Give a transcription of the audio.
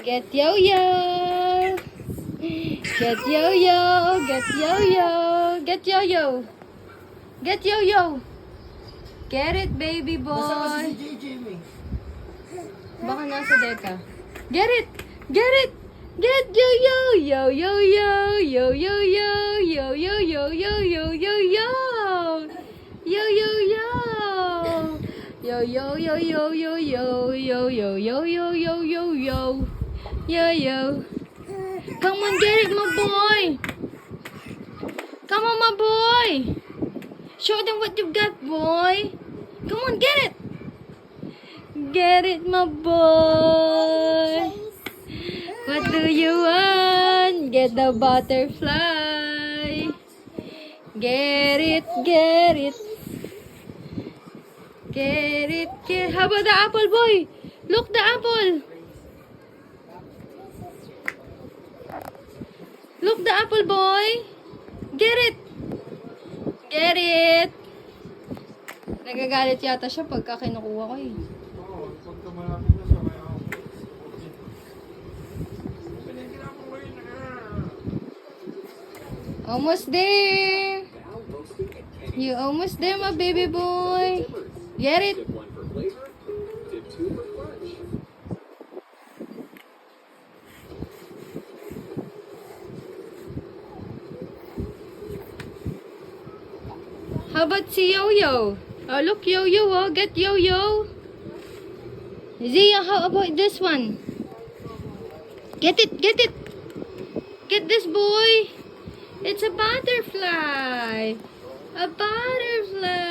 Get yo-yo. Get yo-yo. Get yo-yo. Get yo-yo. Get yo-yo. Get it, baby boy. Baka nasa deka. Get it. Get it. Get yo-yo. Yo-yo-yo. Yo-yo-yo. Yo-yo-yo. Yo-yo-yo. Yo-yo-yo. Yo yo yo yo yo yo yo yo yo yo yo yo yo yo yo. Come on, get it, my boy. Come on, my boy. Show them what you got, boy. Come on, get it. Get it, my boy. What do you want? Get the butterfly. Get it, get it. Get it, get it. How about the apple, boy? Look, the apple. Look, the apple, boy. Get it. Get it. Nagagalit yata siya pagka kinukuha ko eh. Almost there. You almost there, my baby boy. Get it? How about si Yo-Yo? Oh, look, Yo-Yo, oh. Get Yo-Yo. Zia, how about this one? Get it, get it. Get this, boy. It's a butterfly. A butterfly.